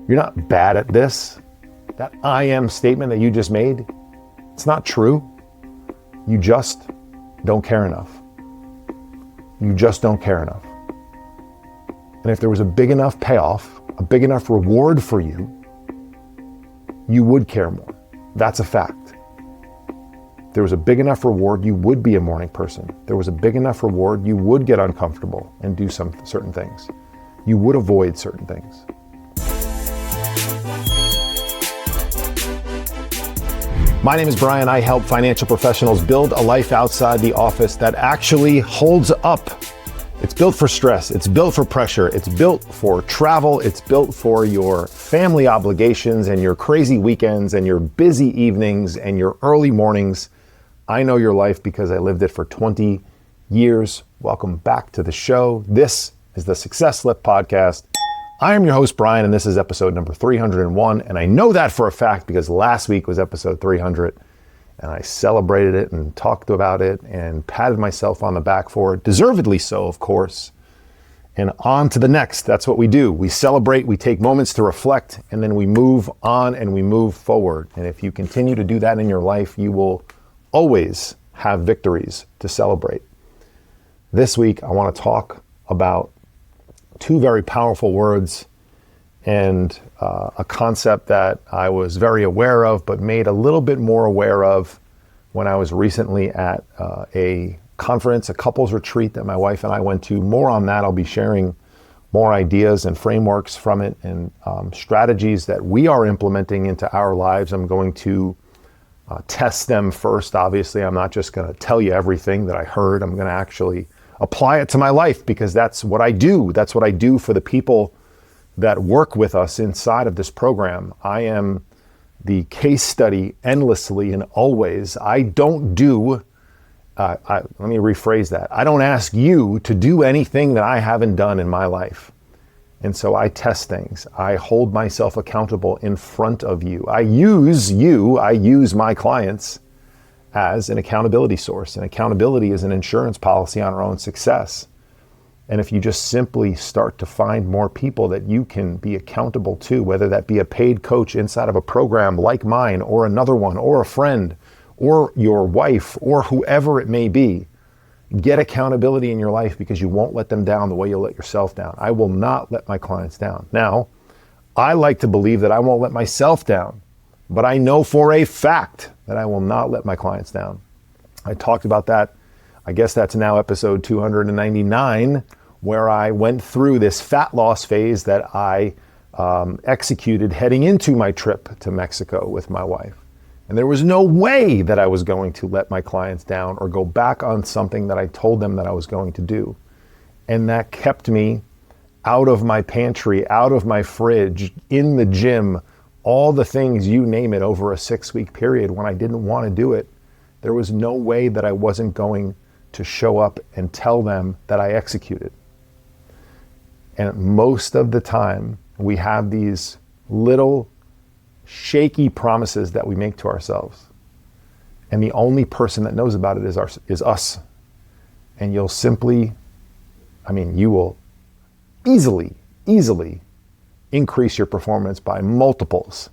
You're not bad at this. That I am statement that you just made, it's not true. You just don't care enough. You just don't care enough. And if there was a big enough payoff, a big enough reward for you, you would care more. That's a fact. If there was a big enough reward, you would be a morning person. If there was a big enough reward, you would get uncomfortable and do some certain things. You would avoid certain things. My name is Brian. I help financial professionals build a life outside the office that actually holds up. It's built for stress. It's built for pressure. It's built for travel. It's built for your family obligations and your crazy weekends and your busy evenings and your early mornings. I know your life because I lived it for 20 years. Welcome back to the show. This is the Success Lift Podcast. I am your host, Brian, and this is episode number 301. And I know that for a fact because last week was episode 300. And I celebrated it and talked about it and patted myself on the back for it. Deservedly so, of course. And on to the next. That's what we do. We celebrate, we take moments to reflect, and then we move on and we move forward. And if you continue to do that in your life, you will always have victories to celebrate. This week, I want to talk about two very powerful words and a concept that I was very aware of, but made a little bit more aware of when I was recently at a conference, a couples retreat that my wife and I went to. More on that. I'll be sharing more ideas and frameworks from it and strategies that we are implementing into our lives. I'm going to test them first. Obviously, I'm not just going to tell you everything that I heard. I'm going to actually apply it to my life because that's what I do. That's what I do for the people that work with us inside of this program. I am the case study endlessly and always. I don't do, let me rephrase that. I don't ask you to do anything that I haven't done in my life. And so I test things. I hold myself accountable in front of you. I use my clients as an accountability source. And accountability is an insurance policy on our own success. And if you just simply start to find more people that you can be accountable to, whether that be a paid coach inside of a program like mine or another one or a friend or your wife or whoever it may be, get accountability in your life because you won't let them down the way you'll let yourself down. I will not let my clients down. Now, I like to believe that I won't let myself down, but I know for a fact that I will not let my clients down. I talked about that. I guess that's now episode 299, where I went through this fat loss phase that I executed heading into my trip to Mexico with my wife. And there was no way that I was going to let my clients down or go back on something that I told them that I was going to do. And that kept me out of my pantry, out of my fridge, in the gym, all the things, you name it, over a 6-week period when I didn't want to do it. There was no way that I wasn't going to show up and tell them that I executed. And most of the time, we have these little shaky promises that we make to ourselves. And the only person that knows about it is us. And you'll simply, you will easily increase your performance by multiples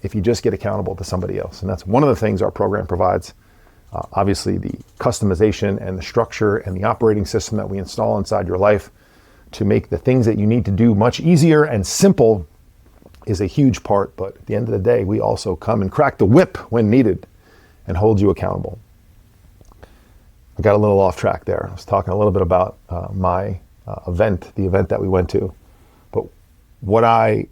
if you just get accountable to somebody else. And that's one of the things our program provides. Obviously, the customization and the structure and the operating system that we install inside your life to make the things that you need to do much easier and simple is a huge part. But at the end of the day, we also come and crack the whip when needed and hold you accountable. I got a little off track there. I was talking a little bit about my event, the event that we went to. But what I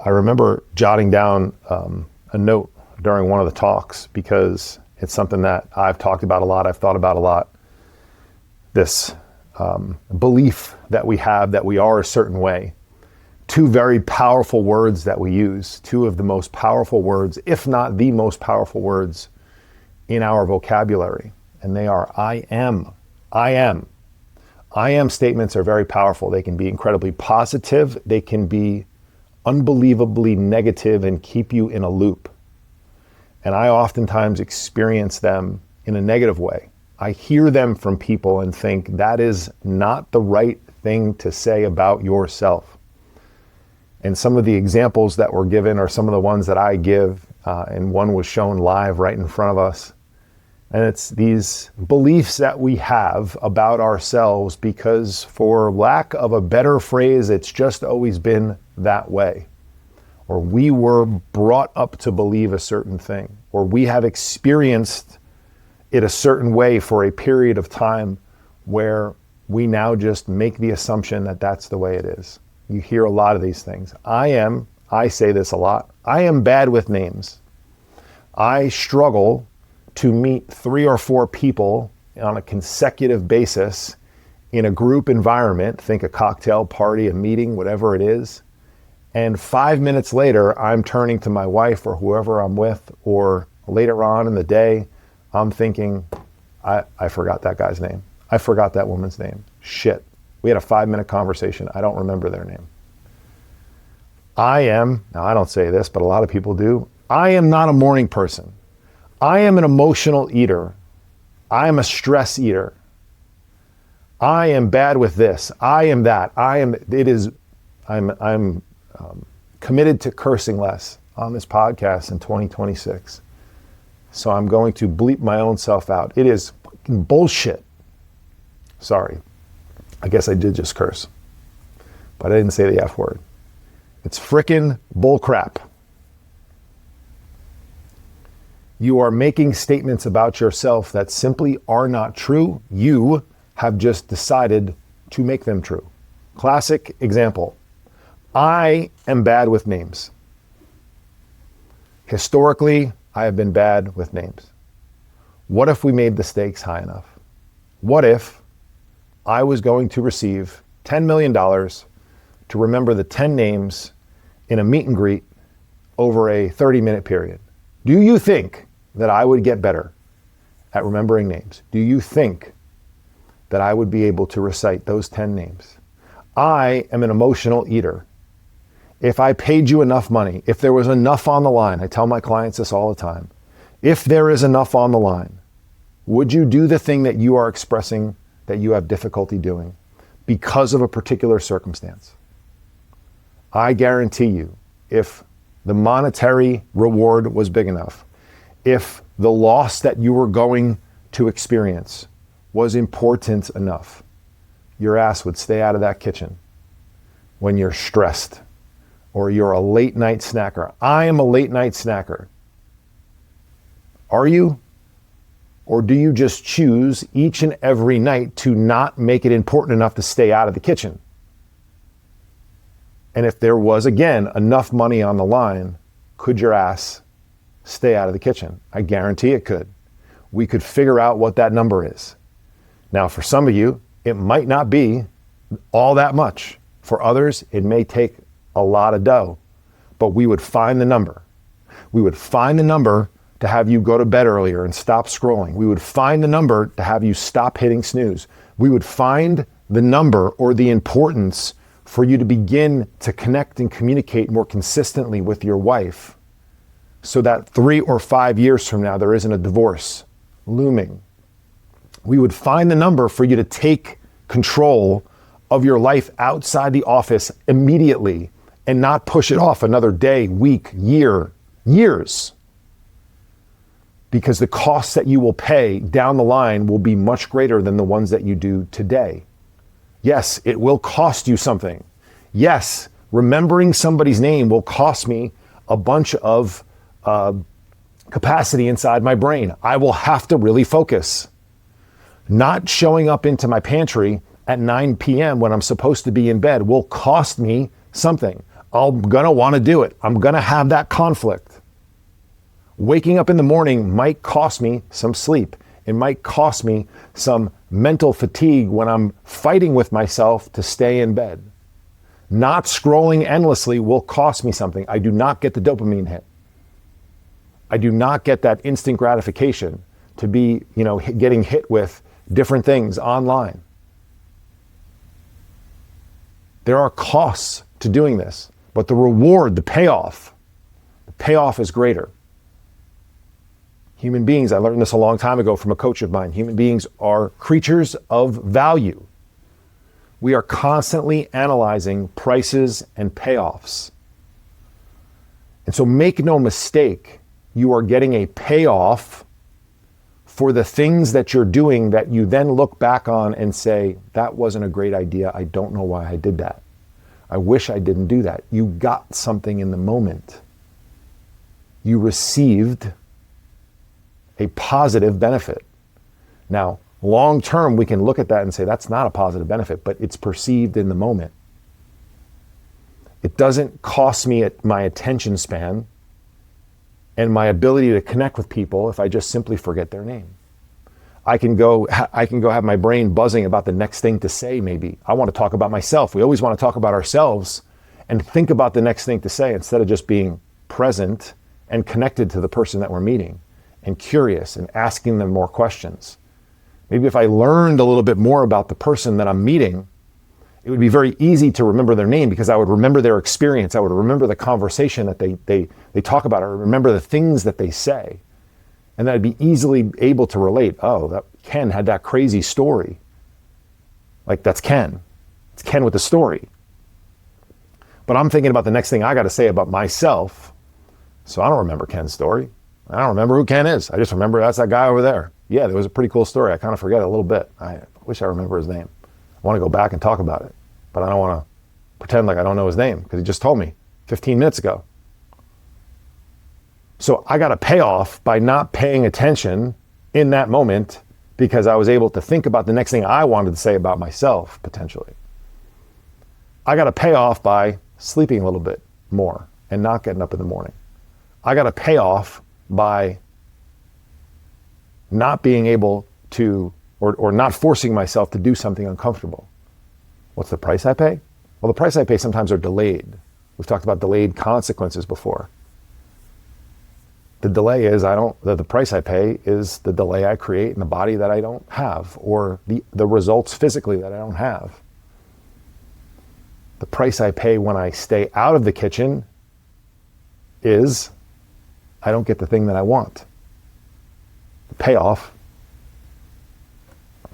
remember jotting down a note during one of the talks because it's something that I've talked about a lot, I've thought about a lot. This belief that we have that we are a certain way. Two very powerful words that we use, two of the most powerful words, if not the most powerful words in our vocabulary. And they are I am. I am. I am statements are very powerful. They can be incredibly positive. They can be unbelievably negative and keep you in a loop. And I oftentimes experience them in a negative way. I hear them from people and think that is not the right thing to say about yourself. And some of the examples that were given are some of the ones that I give, and one was shown live right in front of us. And it's these beliefs that we have about ourselves because, for lack of a better phrase, it's just always been that way. Or we were brought up to believe a certain thing, or we have experienced it a certain way for a period of time where we now just make the assumption that that's the way it is. You hear a lot of these things. I say this a lot, I am bad with names. I struggle to meet 3 or 4 people on a consecutive basis in a group environment, think a cocktail party, a meeting, whatever it is. And 5 minutes later, I'm turning to my wife or whoever I'm with, or later on in the day, I'm thinking, I forgot that guy's name. I forgot that woman's name. Shit. We had a 5-minute conversation. I don't remember their name. Now I don't say this, but a lot of people do. I am not a morning person. I am an emotional eater. I am a stress eater. I am bad with this. I am that. I'm committed to cursing less on this podcast in 2026. So I'm going to bleep my own self out. It is fucking bullshit. Sorry. I guess I did just curse, but I didn't say the F word. It's frickin' bullcrap. You are making statements about yourself that simply are not true. You have just decided to make them true. Classic example. I am bad with names. Historically, I have been bad with names. What if we made the stakes high enough? What if I was going to receive $10 million to remember the 10 names in a meet and greet over a 30-minute period? Do you think that I would get better at remembering names? Do you think that I would be able to recite those 10 names? I am an emotional eater. If I paid you enough money, if there was enough on the line, I tell my clients this all the time, if there is enough on the line, would you do the thing that you are expressing that you have difficulty doing because of a particular circumstance? I guarantee you, if the monetary reward was big enough, if the loss that you were going to experience was important enough, your ass would stay out of that kitchen when you're stressed or you're a late night snacker. I am a late night snacker. Are you? Or do you just choose each and every night to not make it important enough to stay out of the kitchen? And if there was, again, enough money on the line, could your ass stay out of the kitchen? I guarantee it could. We could figure out what that number is. Now, for some of you, it might not be all that much. For others, it may take a lot of dough, but we would find the number. We would find the number to have you go to bed earlier and stop scrolling. We would find the number to have you stop hitting snooze. We would find the number or the importance for you to begin to connect and communicate more consistently with your wife so that 3 or 5 years from now, there isn't a divorce looming. We would find the number for you to take control of your life outside the office immediately and not push it off another day, week, year, years. Because the costs that you will pay down the line will be much greater than the ones that you do today. Yes, it will cost you something. Yes, remembering somebody's name will cost me a bunch of capacity inside my brain. I will have to really focus. Not showing up into my pantry at 9 p.m. when I'm supposed to be in bed will cost me something. I'm gonna wanna do it. I'm gonna have that conflict. Waking up in the morning might cost me some sleep. It might cost me some mental fatigue when I'm fighting with myself to stay in bed. Not scrolling endlessly will cost me something. I do not get the dopamine hit. I do not get that instant gratification to be, getting hit with different things online. There are costs to doing this, but the reward, the payoff is greater. Human beings, I learned this a long time ago from a coach of mine. Human beings are creatures of value. We are constantly analyzing prices and payoffs. And so make no mistake, you are getting a payoff for the things that you're doing that you then look back on and say, that wasn't a great idea. I don't know why I did that. I wish I didn't do that. You got something in the moment. You received a positive benefit. Now, long term, we can look at that and say that's not a positive benefit, but it's perceived in the moment. It doesn't cost me my attention span and my ability to connect with people if I just simply forget their name. I can go have my brain buzzing about the next thing to say maybe. I want to talk about myself. We always want to talk about ourselves and think about the next thing to say instead of just being present and connected to the person that we're meeting and curious and asking them more questions. Maybe if I learned a little bit more about the person that I'm meeting, it would be very easy to remember their name because I would remember their experience. I would remember the conversation that they talk about. I would remember the things that they say. And I'd be easily able to relate. Oh, that Ken had that crazy story. Like, that's Ken. It's Ken with the story. But I'm thinking about the next thing I got to say about myself. So I don't remember Ken's story. I don't remember who Ken is. I just remember that's that guy over there. Yeah, there was a pretty cool story. I kind of forget it a little bit. I wish I remember his name. I want to go back and talk about it. But I don't want to pretend like I don't know his name because he just told me 15 minutes ago. So I got a payoff by not paying attention in that moment because I was able to think about the next thing I wanted to say about myself, potentially. I got a payoff by sleeping a little bit more and not getting up in the morning. I got a payoff by not being able to, or not forcing myself to do something uncomfortable. What's the price I pay? Well, the price I pay sometimes are delayed. We've talked about delayed consequences before. The delay is the price I pay is the delay I create in the body that I don't have, or the results physically that I don't have. The price I pay when I stay out of the kitchen is I don't get the thing that I want. The payoff,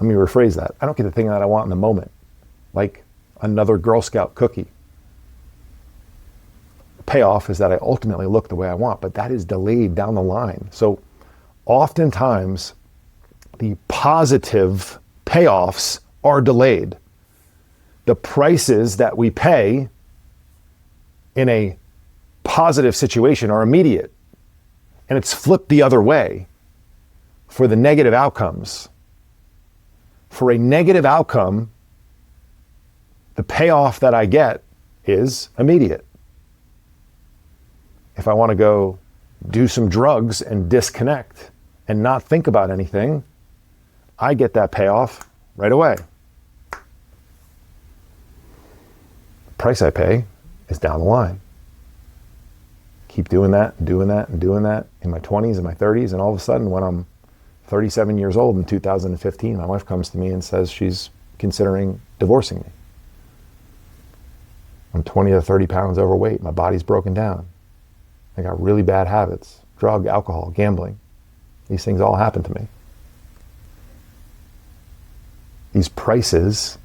let me rephrase that. I don't get the thing that I want in the moment, like another Girl Scout cookie. Payoff is that I ultimately look the way I want, but that is delayed down the line. So oftentimes the positive payoffs are delayed. The prices that we pay in a positive situation are immediate. And it's flipped the other way for the negative outcomes. For a negative outcome, the payoff that I get is immediate. If I want to go do some drugs and disconnect and not think about anything, I get that payoff right away. The price I pay is down the line. Keep doing that and doing that and doing that in my 20s and my 30s, and all of a sudden when I'm 37 years old in 2015, my wife comes to me and says she's considering divorcing me. I'm 20 to 30 pounds overweight. My body's broken down. I got really bad habits, drug, alcohol, gambling. These things all happen to me. These prices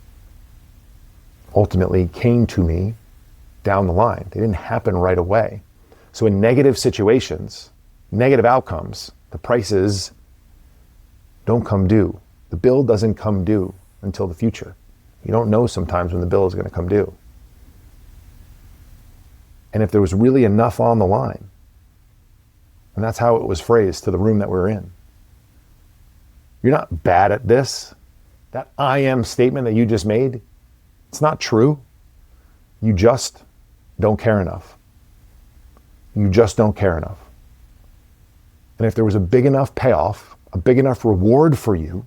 ultimately came to me down the line. They didn't happen right away. So in negative situations, negative outcomes, the prices don't come due. The bill doesn't come due until the future. You don't know sometimes when the bill is going to come due. And if there was really enough on the line, and that's how it was phrased to the room that we're in. You're not bad at this. That I am statement that you just made, it's not true. You just don't care enough. You just don't care enough. And if there was a big enough payoff, a big enough reward for you,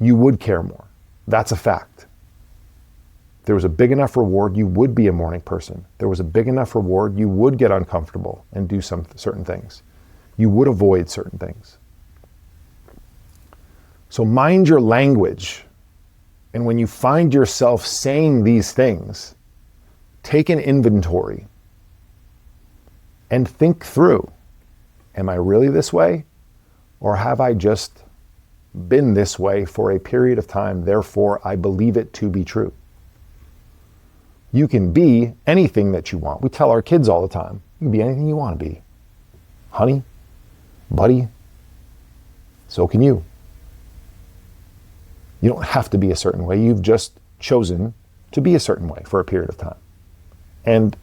you would care more. That's a fact. If there was a big enough reward, you would be a morning person. If there was a big enough reward, you would get uncomfortable and do some certain things. You would avoid certain things. So mind your language. And when you find yourself saying these things, take an inventory and think through, am I really this way? Or have I just been this way for a period of time, therefore I believe it to be true? You can be anything that you want. We tell our kids all the time, You can be anything you want to be. Honey, buddy, so can you. You don't have to be a certain way. You've just chosen to be a certain way for a period of time. And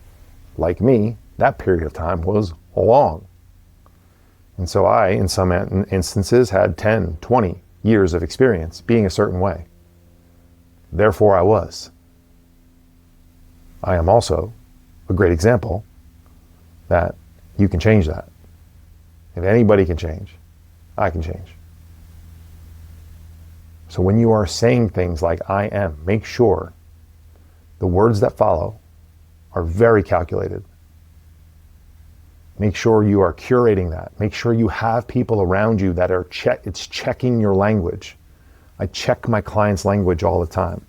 like me, that period of time was long. And so I, in some instances, had 10, 20 years of experience being a certain way. Therefore, I was. I am also a great example that you can change that. If anybody can change, I can change. So when you are saying things like I am, make sure the words that follow are very calculated. Make sure you are curating that. Make sure you have people around you that are checking your language. I check my clients' language all the time.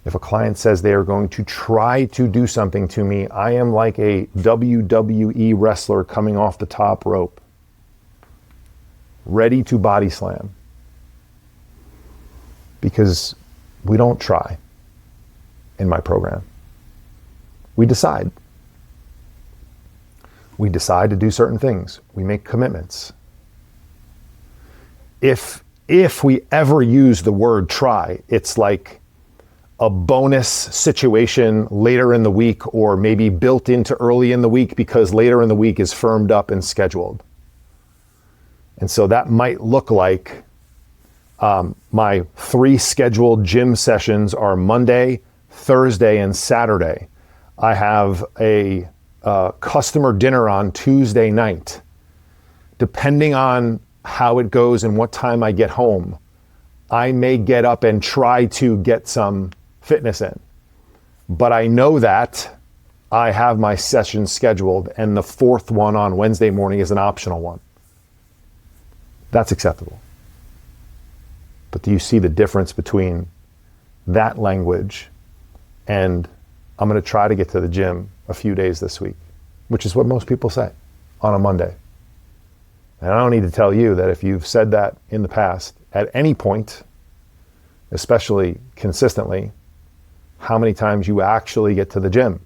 If a client says they are going to try to do something to me, I am like a WWE wrestler coming off the top rope, ready to body slam. Because we don't try in my program. We decide. We decide to do certain things. We make commitments. If we ever use the word try, it's like a bonus situation later in the week, or maybe built into early in the week because later in the week is firmed up and scheduled. And so that might look like my 3 scheduled gym sessions are Monday, Thursday, and Saturday. I have a customer dinner on Tuesday night. Depending on how it goes and what time I get home, I may get up and try to get some fitness in. But I know that I have my sessions scheduled, and the 4th one on Wednesday morning is an optional one. That's acceptable. But do you see the difference between that language and I'm going to try to get to the gym a few days this week, which is what most people say on a Monday? And I don't need to tell you that if you've said that in the past, at any point, especially consistently, how many times you actually get to the gym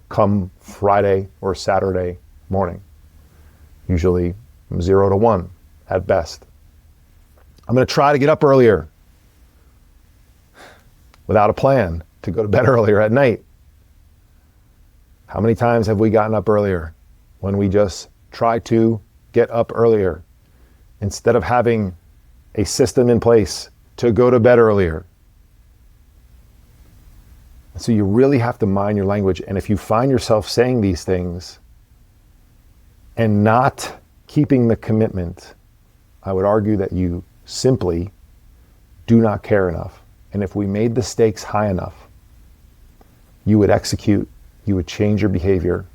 come Friday or Saturday morning. Usually 0 to 1 at best. I'm going to try to get up earlier without a plan to go to bed earlier at night. How many times have we gotten up earlier when we just try to get up earlier instead of having a system in place to go to bed earlier? So you really have to mind your language. And if you find yourself saying these things and not keeping the commitment, I would argue that you simply do not care enough. And if we made the stakes high enough, you would execute, you would change your behavior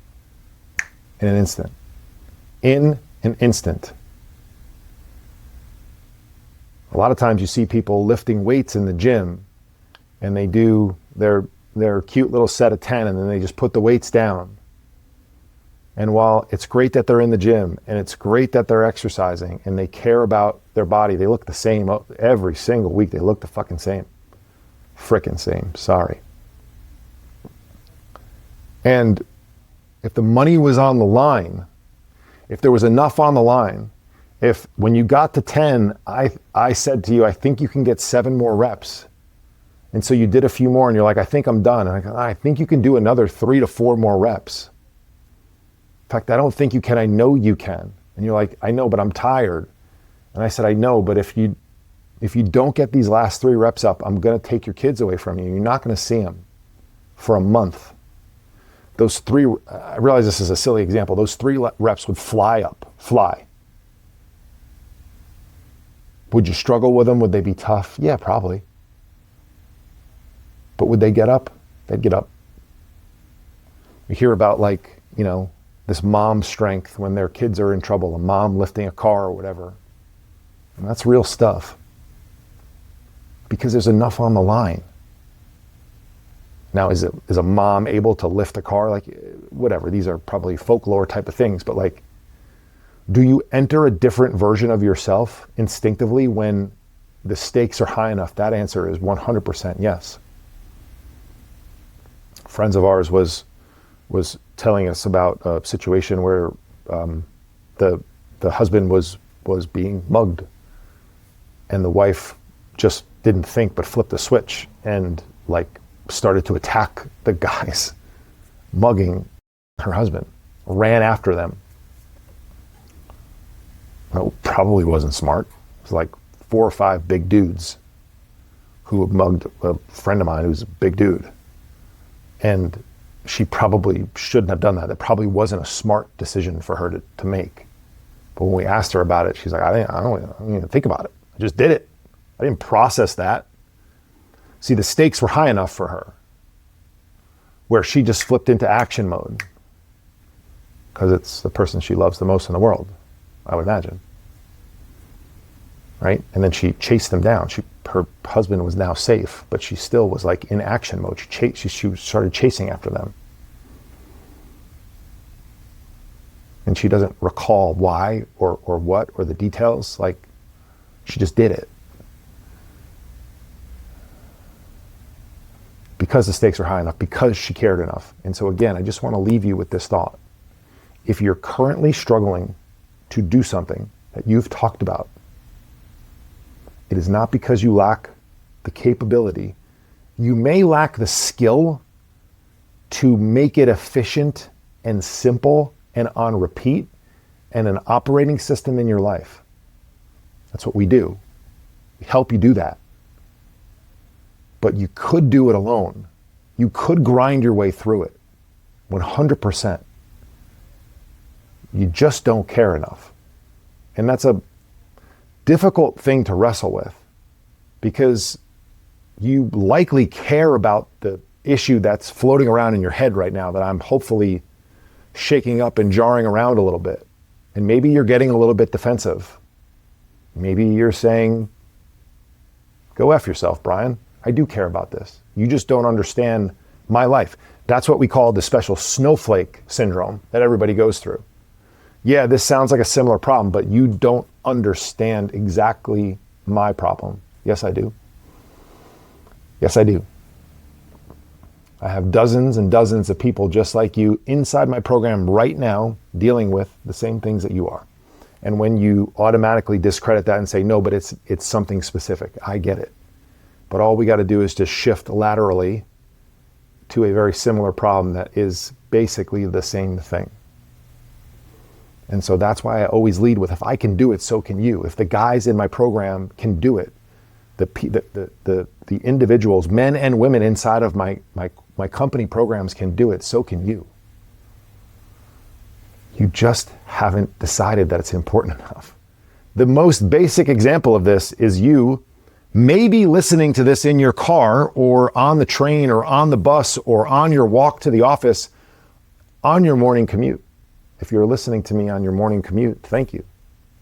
in an instant. In an instant. A lot of times you see people lifting weights in the gym and they do their cute little set of 10 and then they just put the weights down. And while it's great that they're in the gym and it's great that they're exercising and they care about their body, they look the same every single week. They look the fucking same. Frickin' same. Sorry. And if the money was on the line, if there was enough on the line, if when you got to 10, I said to you, I think you can get 7 more reps. And so you did a few more and you're like, I think I'm done. And I go, I think you can do another 3 to 4 more reps. In fact, I don't think you can. I know you can. And you're like, I know, but I'm tired. And I said, I know, but if you don't get these last 3 reps up, I'm going to take your kids away from you. You're not going to see them for a month. Those 3, I realize this is a silly example. Those 3 reps would fly. Would you struggle with them? Would they be tough? Yeah, probably. But would they get up? They'd get up. We hear about this mom strength when their kids are in trouble, a mom lifting a car or whatever. And that's real stuff. Because there's enough on the line. Now, is a mom able to lift a car? Whatever, these are probably folklore type of things, but do you enter a different version of yourself instinctively when the stakes are high enough? That answer is 100% yes. Friends of ours was was telling us about a situation where the husband was being mugged, and the wife just didn't think but flipped a switch and like started to attack the guys mugging her husband, ran after them. Well, probably wasn't smart. It was like 4 or 5 big dudes who mugged a friend of mine who's a big dude. And she probably shouldn't have done that. That probably wasn't a smart decision for her to make. But when we asked her about it, she's like, I don't even think about it. I just did it. I didn't process that. See, the stakes were high enough for her where she just flipped into action mode because it's the person she loves the most in the world, I would imagine. Right? And then she chased them down. Her husband was now safe, but she still was like in action mode. She started chasing after them. And she doesn't recall why or what or the details. Like, she just did it. Because the stakes are high enough, because she cared enough. And so again, I just want to leave you with this thought. If you're currently struggling to do something that you've talked about, it is not because you lack the capability. You may lack the skill to make it efficient and simple and on repeat and an operating system in your life. That's what we do. We help you do that. But you could do it alone. You could grind your way through it 100%. You just don't care enough. And that's a difficult thing to wrestle with because you likely care about the issue that's floating around in your head right now that I'm hopefully shaking up and jarring around a little bit. And maybe you're getting a little bit defensive. Maybe you're saying, go F yourself, Brian. I do care about this. You just don't understand my life. That's what we call the special snowflake syndrome that everybody goes through. Yeah, this sounds like a similar problem, but you don't understand exactly my problem. Yes, I do. Yes, I do. I have dozens and dozens of people just like you inside my program right now dealing with the same things that you are. And when you automatically discredit that and say, no, but it's something specific, I get it. But all we got to do is just shift laterally to a very similar problem that is basically the same thing. And so that's why I always lead with, if I can do it, so can you. If the guys in my program can do it, the individuals, men and women inside of my company programs can do it, so can you. You just haven't decided that it's important enough. The most basic example of this is you maybe listening to this in your car or on the train or on the bus or on your walk to the office on your morning commute. If you're listening to me on your morning commute, thank you.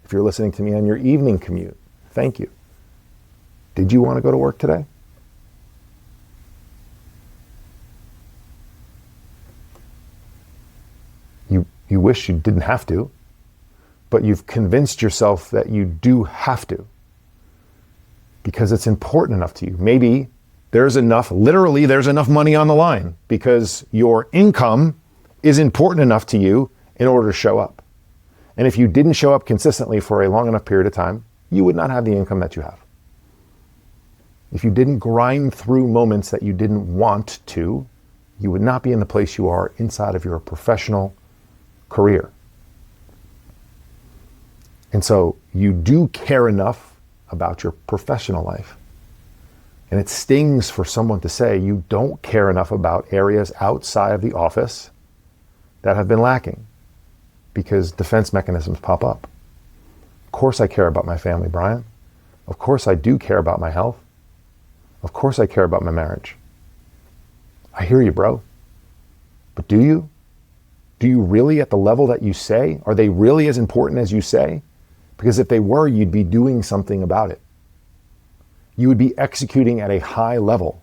If you're listening to me on your evening commute, thank you. Did you want to go to work today? You wish you didn't have to, but you've convinced yourself that you do have to because it's important enough to you. Maybe there's enough money on the line because your income is important enough to you in order to show up. And if you didn't show up consistently for a long enough period of time, you would not have the income that you have. If you didn't grind through moments that you didn't want to, you would not be in the place you are inside of your professional career. And so you do care enough about your professional life. And it stings for someone to say you don't care enough about areas outside of the office that have been lacking because defense mechanisms pop up. Of course I care about my family, Brian. Of course I do care about my health. Of course I care about my marriage. I hear you, bro. But do you? Do you really at the level that you say? Are they really as important as you say? Because if they were, you'd be doing something about it. You would be executing at a high level.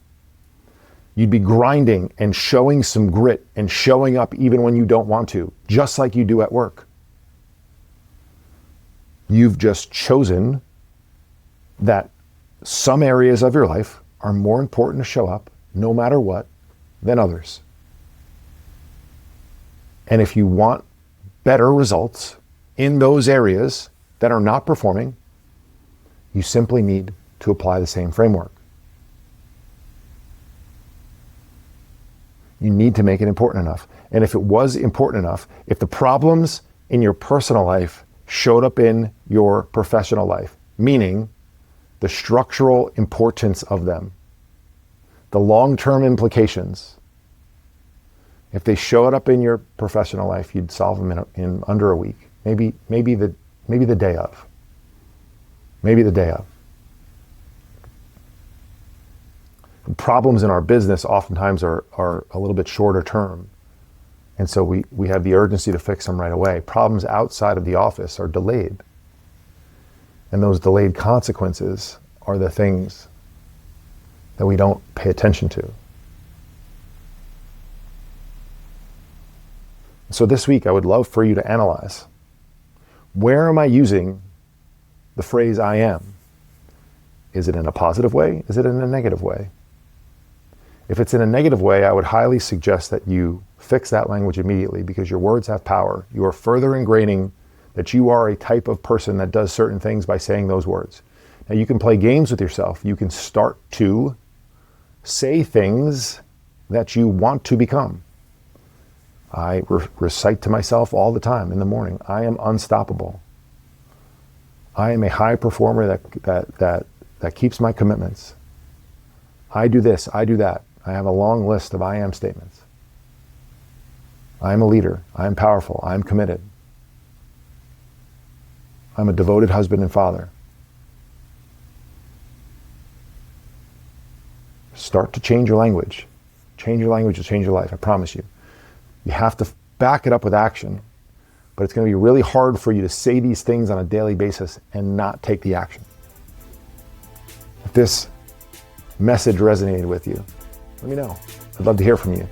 You'd be grinding and showing some grit and showing up even when you don't want to, just like you do at work. You've just chosen that some areas of your life are more important to show up, no matter what, than others. And if you want better results in those areas that are not performing, you simply need to apply the same framework. You need to make it important enough. And if it was important enough, if the problems in your personal life showed up in your professional life, meaning the structural importance of them, the long-term implications, if they showed up in your professional life, you'd solve them in under a week, maybe the day of. Maybe the day of. Problems in our business oftentimes are a little bit shorter term. And so we have the urgency to fix them right away. Problems outside of the office are delayed. And those delayed consequences are the things that we don't pay attention to. So this week, I would love for you to analyze, where am I using the phrase I am? Is it in a positive way? Is it in a negative way? If it's in a negative way, I would highly suggest that you fix that language immediately, because your words have power. You are further ingraining that you are a type of person that does certain things by saying those words. Now, you can play games with yourself. You can start to say things that you want to become. I recite to myself all the time in the morning, I am unstoppable. I am a high performer that keeps my commitments. I do this, I do that. I have a long list of I am statements. I am a leader. I am powerful. I am committed. I'm a devoted husband and father. Start to change your language. Change your language will change your life, I promise you. You have to back it up with action, but it's going to be really hard for you to say these things on a daily basis and not take the action. If this message resonated with you, let me know. I'd love to hear from you.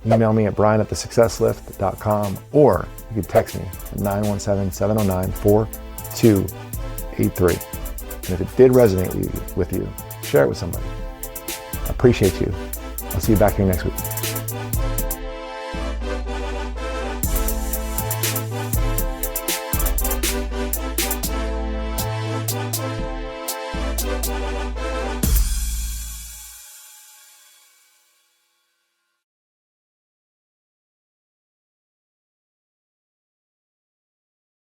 Email me at brian@thesuccesslift.com, or you can text me at 917-709-4283. And if it did resonate with you, share it with somebody. I appreciate you. I'll see you back here next week.